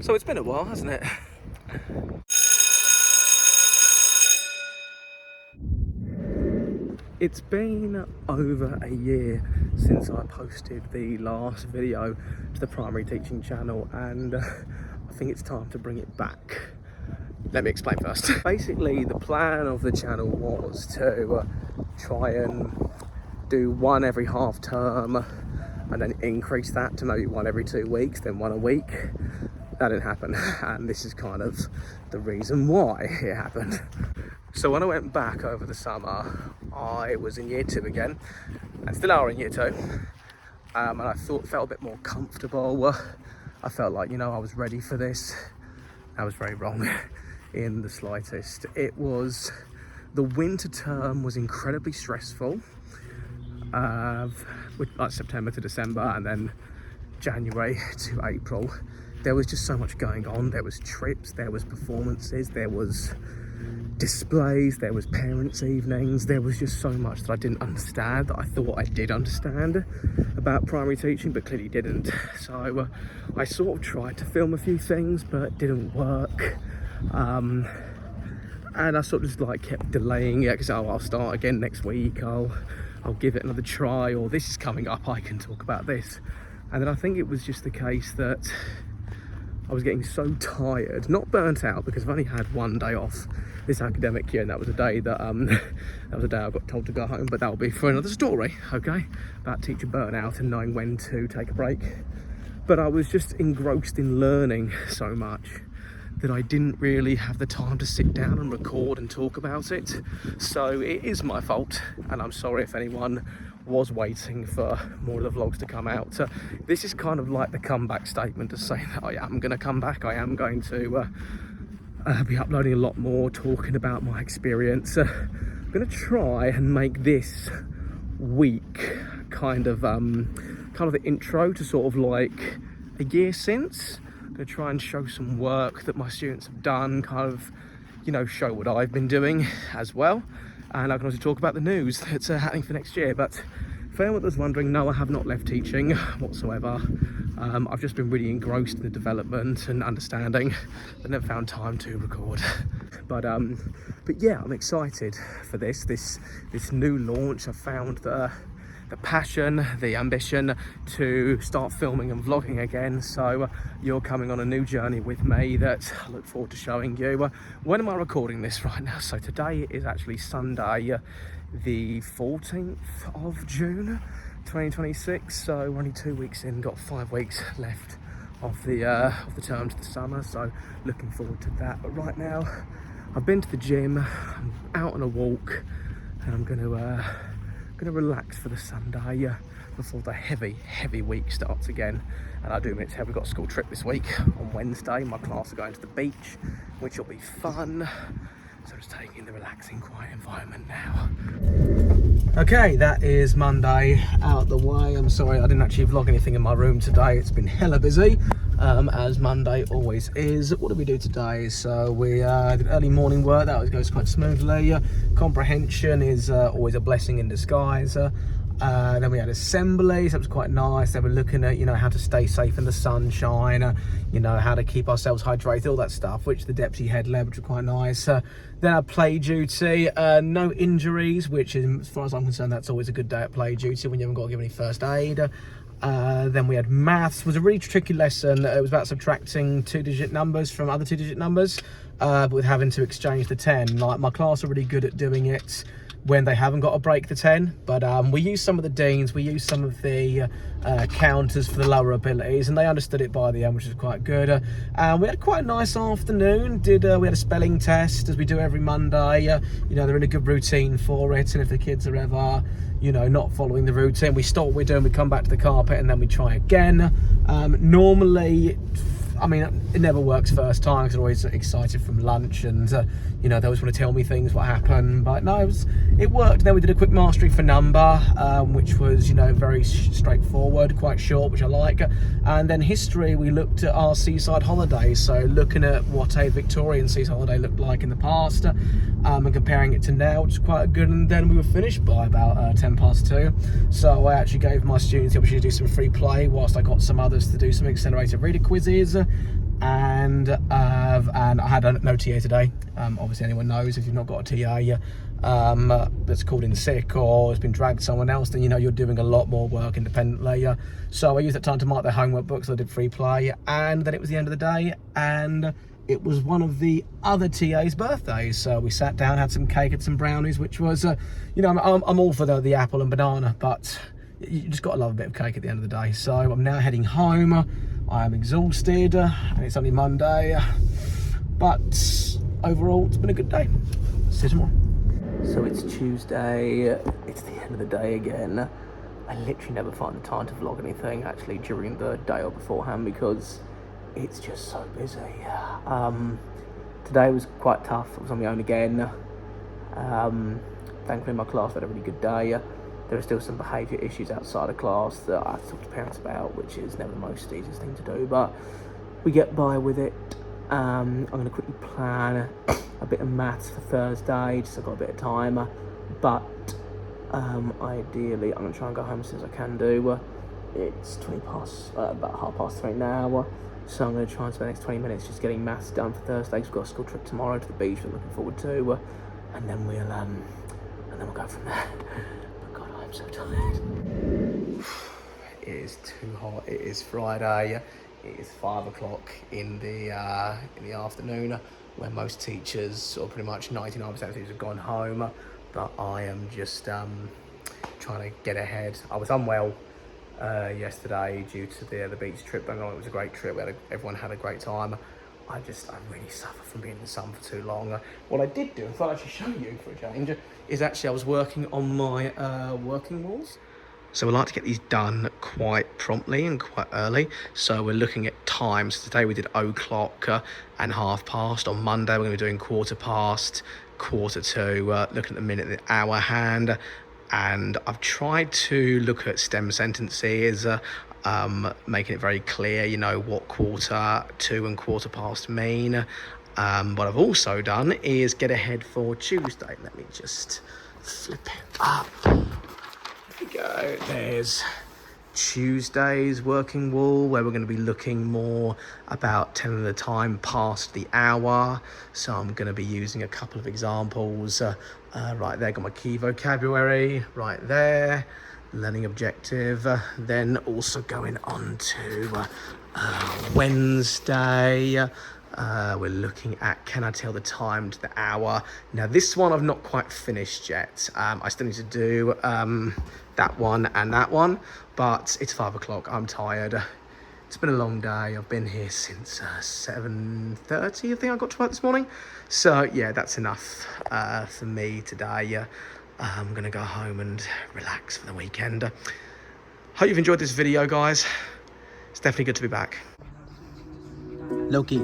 So it's been a while, hasn't it? It's been over a year since I posted the last video to the primary teaching channel, and I think it's time to bring it back. Let me explain first. Basically, the plan of the channel was to try and do one every half term and then increase that to maybe one every 2 weeks, then one a week. That didn't happen, and this is kind of the reason why it happened. So when I went back over the summer, I was in year 2 again, and still are in year 2, and I felt a bit more comfortable. I felt like, I was ready for this. I was very wrong in the slightest. The winter term was incredibly stressful, like September to December, and then January to April. There was just so much going on. There was trips, there was performances, there was displays, there was parents' evenings. There was just so much that I didn't understand, that I thought I did understand about primary teaching, but clearly didn't. So I sort of tried to film a few things, but it didn't work. And I sort of just kept delaying it, because I'll start again next week, I'll give it another try, or this is coming up, I can talk about this. And then I think it was just the case that I was getting so tired, not burnt out, because I've only had one day off this academic year, and that was a day that I got told to go home, but that'll be for another story, okay, about teacher burnout and knowing when to take a break. But I was just engrossed in learning so much that I didn't really have the time to sit down and record and talk about it. So it is my fault, and I'm sorry if anyone was waiting for more of the vlogs to come out. This is kind of like the comeback statement to say that I am going to come back. I am going to be uploading a lot more, talking about my experience. I'm going to try and make this week kind of the intro to sort of like a year since. I'm going to try and show some work that my students have done, kind of, show what I've been doing as well. And I can also talk about the news that's happening for next year. But for anyone that's wondering, no, I have not left teaching whatsoever. I've just been really engrossed in the development and understanding. I never found time to record. But yeah, I'm excited for this new launch. I found the passion, the ambition to start filming and vlogging again. So you're coming on a new journey with me that I look forward to showing you. When am I recording this right now? So today is actually Sunday, the 14th of June 2026. So we're only 2 weeks in, got 5 weeks left of the term to the summer, so looking forward to that. But right now I've been to the gym, I'm out on a walk, and I'm gonna relax for the Sunday before the heavy week starts again. And I do admit to have, we've got a school trip this week on Wednesday. My class are going to the beach, which will be fun. So just taking in the relaxing, quiet environment now. Okay, that is Monday out the way. I'm sorry I didn't actually vlog anything in my room today. It's been hella busy, as Monday always is. What did we do today? So we did early morning work. That always goes quite smoothly. Comprehension is always a blessing in disguise. Then we had assembly, so that was quite nice. They were looking at, how to stay safe in the sunshine, how to keep ourselves hydrated, all that stuff, which the deputy head led, which was quite nice. Then our play duty, no injuries, which is, as far as I'm concerned, that's always a good day at play duty when you haven't got to give any first aid. Then we had maths. It was a really tricky lesson. It was about subtracting 2-digit numbers from other 2-digit numbers, but with having to exchange the 10. Like, my class are really good at doing it when they haven't got to break the 10, but we used some of the deans, we used some of the counters for the lower abilities, and they understood it by the end, which was quite good. We had quite a nice afternoon. We had a spelling test, as we do every Monday. They're in a good routine for it, and if the kids are ever not following the routine, we stop what we're doing, we come back to the carpet, and then we try again. Normally, it never works first time, because I'm always excited from lunch, and they always want to tell me things, what happened. But no, it worked. Then we did a quick mastery for number, which was very straightforward, quite short, which I like. And then history, we looked at our seaside holidays, so looking at what a Victorian seaside holiday looked like in the past, and comparing it to now, which is quite good. And then we were finished by about 2:10. So I actually gave my students the opportunity to do some free play, whilst I got some others to do some accelerated reader quizzes. and I had no TA today. Obviously, anyone knows if you've not got a TA that's called in sick or has been dragged someone else, then you know you're doing a lot more work independently. So I used that time to mark their homework books. I did free play, and then it was the end of the day, and it was one of the other TA's birthdays. So we sat down, had some cake and some brownies, which was, you know, I'm all for the apple and banana, but you just got to love a bit of cake at the end of the day. So I'm now heading home. I am exhausted, and it's only Monday, but overall it's been a good day. See you tomorrow. So it's Tuesday, it's the end of the day again. I literally never find the time to vlog anything actually during the day or beforehand because it's just so busy. Today was quite tough. I was on my own again. Thankfully my class had a really good day. There are still some behaviour issues outside of class that I have to talk to parents about, which is never the most easiest thing to do, but we get by with it. I'm going to quickly plan a bit of maths for Thursday, just so I've got a bit of time, but ideally I'm going to try and go home as soon as I can do. It's about 3:30 now, so I'm going to try and spend the next 20 minutes just getting maths done for Thursday. We've got a school trip tomorrow to the beach that I'm looking forward to, and then we'll go from there. But God, I'm so tired. It is too hot. It is Friday. It is 5 o'clock in the afternoon, where most teachers, or pretty much 99% of teachers, have gone home. But I am just trying to get ahead. I was unwell yesterday due to the beach trip going on. It was a great trip. Everyone had a great time. I really suffer from being in the sun for too long. What I did do, I thought I'd actually show you for a change, is actually I was working on my working walls. So we like to get these done quite promptly and quite early. So we're looking at times. Today we did 0:00 and past. On Monday we're going to be doing 1/4 past, 1/4 to, looking at the minute, the hour hand. And I've tried to look at stem sentences, making it very clear, you know, what 1/4 and 1/4 mean. What I've also done is get ahead for Tuesday. Let me just flip it up. There we go. There's Tuesday's working wall, where we're going to be looking more about telling the time past the hour. So I'm going to be using a couple of examples. Right there, got my key vocabulary right there. Learning objective. Then also going on to Wednesday. We're looking at can I tell the time to the hour. Now this one I've not quite finished yet. I still need to do that one and that one, but it's 5 o'clock. I'm tired. It's been a long day. I've been here since 7:30. I think I got to work this morning. So yeah, that's enough for me today. I'm gonna go home and relax for the weekend. Hope you've enjoyed this video, guys. It's definitely good to be back. Loki.